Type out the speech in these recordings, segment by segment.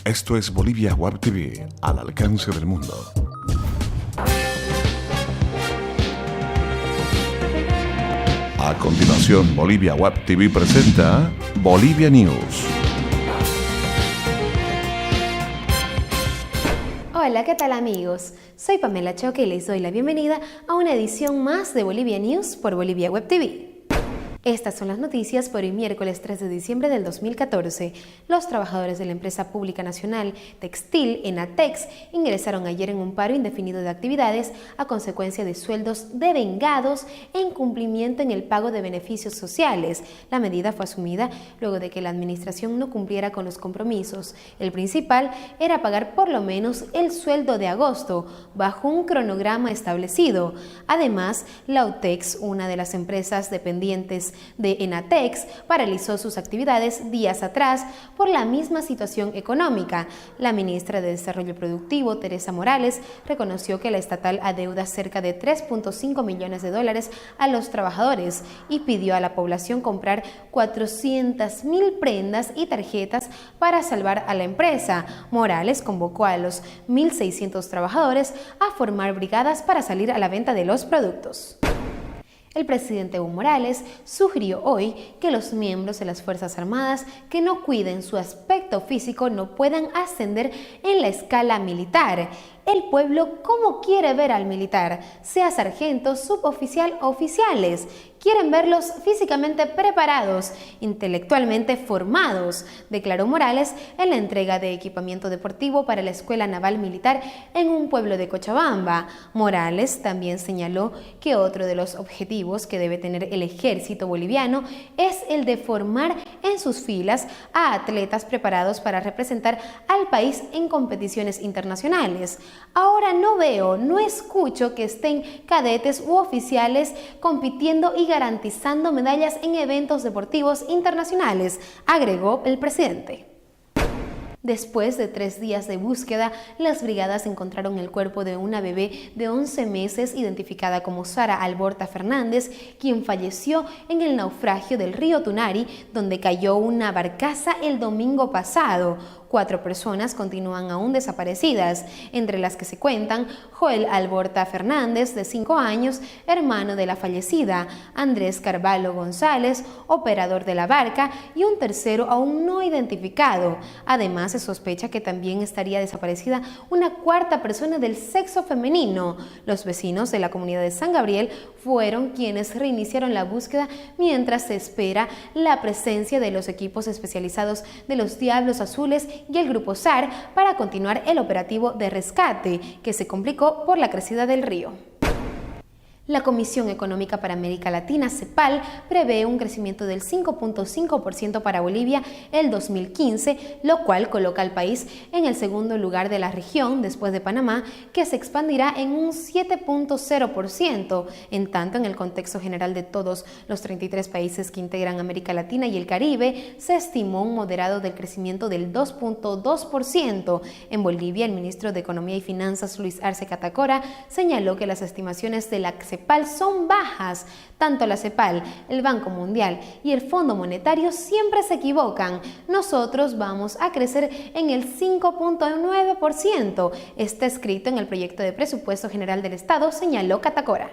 Esto es Bolivia Web TV, al alcance del mundo. A continuación, Bolivia Web TV presenta Bolivia News. Hola, ¿qué tal amigos? Soy Pamela Choque y les doy la bienvenida a una edición más de Bolivia News por Bolivia Web TV. Estas son las noticias por hoy miércoles 3 de diciembre del 2014. Los trabajadores de la empresa pública nacional textil Enatex ingresaron ayer en un paro indefinido de actividades a consecuencia de sueldos devengados e incumplimiento en el pago de beneficios sociales. La medida fue asumida luego de que la administración no cumpliera con los compromisos. El principal era pagar por lo menos el sueldo de agosto bajo un cronograma establecido. Además, la UTEX, una de las empresas dependientes de Enatex, paralizó sus actividades días atrás por la misma situación económica. La ministra de Desarrollo Productivo, Teresa Morales, reconoció que la estatal adeuda cerca de $3.5 millones a los trabajadores y pidió a la población comprar 400,000 prendas y tarjetas para salvar a la empresa. Morales convocó a los 1.600 trabajadores a formar brigadas para salir a la venta de los productos. El presidente Evo Morales sugirió hoy que los miembros de las Fuerzas Armadas que no cuiden su aspecto físico no puedan ascender en la escala militar. El pueblo, ¿cómo quiere ver al militar? Sea sargento, suboficial o oficiales. Quieren verlos físicamente preparados, intelectualmente formados, declaró Morales en la entrega de equipamiento deportivo para la Escuela Naval Militar en un pueblo de Cochabamba. Morales también señaló que otro de los objetivos que debe tener el ejército boliviano es el de formar en sus filas a atletas preparados para representar al país en competiciones internacionales. Ahora no escucho que estén cadetes u oficiales compitiendo y garantizando medallas en eventos deportivos internacionales, agregó el presidente. Después de 3 días de búsqueda, las brigadas encontraron el cuerpo de una bebé de 11 meses identificada como Sara Alborta Fernández, quien falleció en el naufragio del río Tunari, donde cayó una barcaza el domingo pasado. 4 personas continúan aún desaparecidas, entre las que se cuentan Joel Alborta Fernández, de 5 años, hermano de la fallecida, Andrés Carvalho González, operador de la barca, y un tercero aún no identificado. Además, se sospecha que también estaría desaparecida una 4ª persona del sexo femenino. Los vecinos de la comunidad de San Gabriel fueron quienes reiniciaron la búsqueda mientras se espera la presencia de los equipos especializados de los Diablos Azules y el Grupo SAR para continuar el operativo de rescate, que se complicó por la crecida del río. La Comisión Económica para América Latina, CEPAL, prevé un crecimiento del 5.5% para Bolivia el 2015, lo cual coloca al país en el segundo lugar de la región, después de Panamá, que se expandirá en un 7.0%. En tanto, en el contexto general de todos los 33 países que integran América Latina y el Caribe, se estimó un moderado del crecimiento del 2.2%. En Bolivia, el ministro de Economía y Finanzas, Luis Arce Catacora, señaló que las estimaciones de la CEPAL son bajas. Tanto la CEPAL, el Banco Mundial y el Fondo Monetario siempre se equivocan. Nosotros vamos a crecer en el 5.9%. Está escrito en el proyecto de presupuesto general del Estado, señaló Catacora.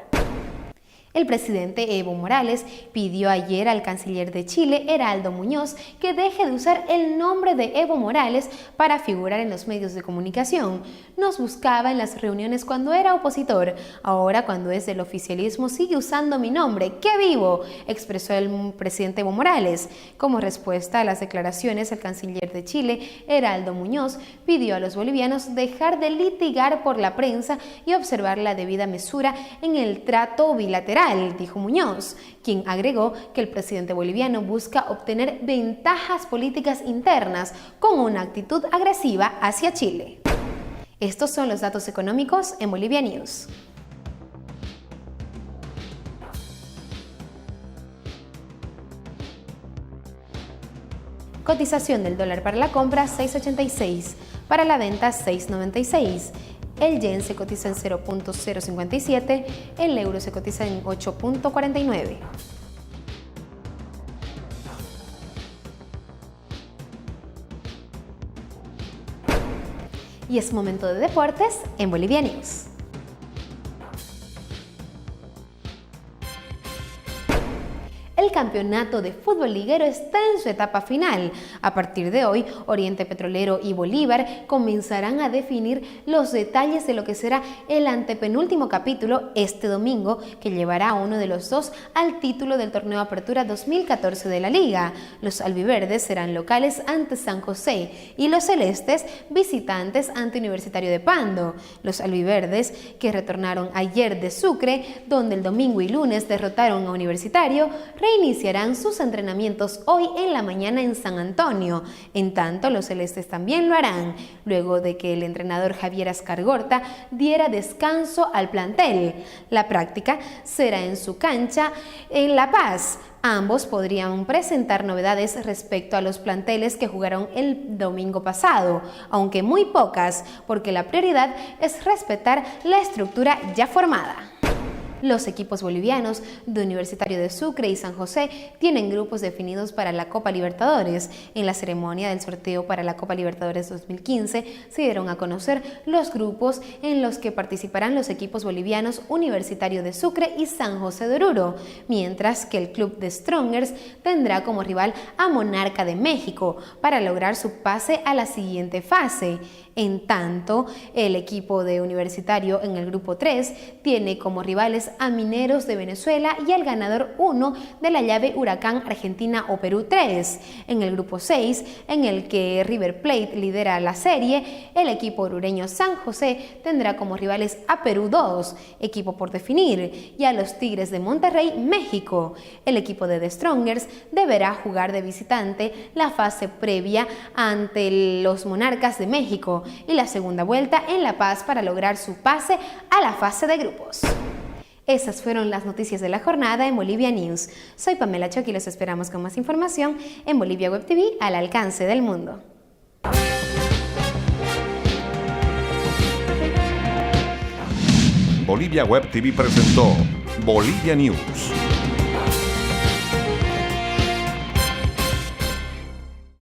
El presidente Evo Morales pidió ayer al canciller de Chile, Heraldo Muñoz, que deje de usar el nombre de Evo Morales para figurar en los medios de comunicación. Nos buscaba en las reuniones cuando era opositor. Ahora, cuando es del oficialismo, sigue usando mi nombre. ¡Qué vivo!, expresó el presidente Evo Morales. Como respuesta a las declaraciones, el canciller de Chile, Heraldo Muñoz, pidió a los bolivianos dejar de litigar por la prensa y observar la debida mesura en el trato bilateral, dijo Muñoz, quien agregó que el presidente boliviano busca obtener ventajas políticas internas con una actitud agresiva hacia Chile. Estos son los datos económicos en Bolivia News. Cotización del dólar para la compra 6.86, para la venta 6.96. El yen se cotiza en 0.057, el euro se cotiza en 8.49. Y es momento de deportes en Bolivia News. El campeonato de fútbol liguero está en su etapa final. A partir de hoy, Oriente Petrolero y Bolívar comenzarán a definir los detalles de lo que será el antepenúltimo capítulo este domingo, que llevará a uno de los dos al título del torneo Apertura 2014 de la Liga. Los albiverdes serán locales ante San José y los celestes visitantes ante Universitario de Pando. Los albiverdes, que retornaron ayer de Sucre, donde el domingo y lunes derrotaron a Universitario, reiniciarán sus entrenamientos hoy en la mañana en San Antonio. En tanto, los celestes también lo harán, luego de que el entrenador Javier Ascargorta diera descanso al plantel. La práctica será en su cancha en La Paz. Ambos podrían presentar novedades respecto a los planteles que jugaron el domingo pasado, aunque muy pocas, porque la prioridad es respetar la estructura ya formada. Los equipos bolivianos de Universitario de Sucre y San José tienen grupos definidos para la Copa Libertadores. En la ceremonia del sorteo para la Copa Libertadores 2015 se dieron a conocer los grupos en los que participarán los equipos bolivianos Universitario de Sucre y San José de Oruro, mientras que el club de Strongers tendrá como rival a Monarca de México para lograr su pase a la siguiente fase. En tanto, el equipo de Universitario en el grupo 3 tiene como rivales a Mineros de Venezuela y al ganador 1 de la llave Huracán Argentina o Perú 3. En el grupo 6, en el que River Plate lidera la serie, el equipo orureño San José tendrá como rivales a Perú 2, equipo por definir, y a los Tigres de Monterrey, México. El equipo de The Strongers deberá jugar de visitante la fase previa ante los Monarcas de México y la segunda vuelta en La Paz para lograr su pase a la fase de grupos. Esas fueron las noticias de la jornada en Bolivia News. Soy Pamela Choc y los esperamos con más información en Bolivia Web TV, al alcance del mundo. Bolivia Web TV presentó Bolivia News.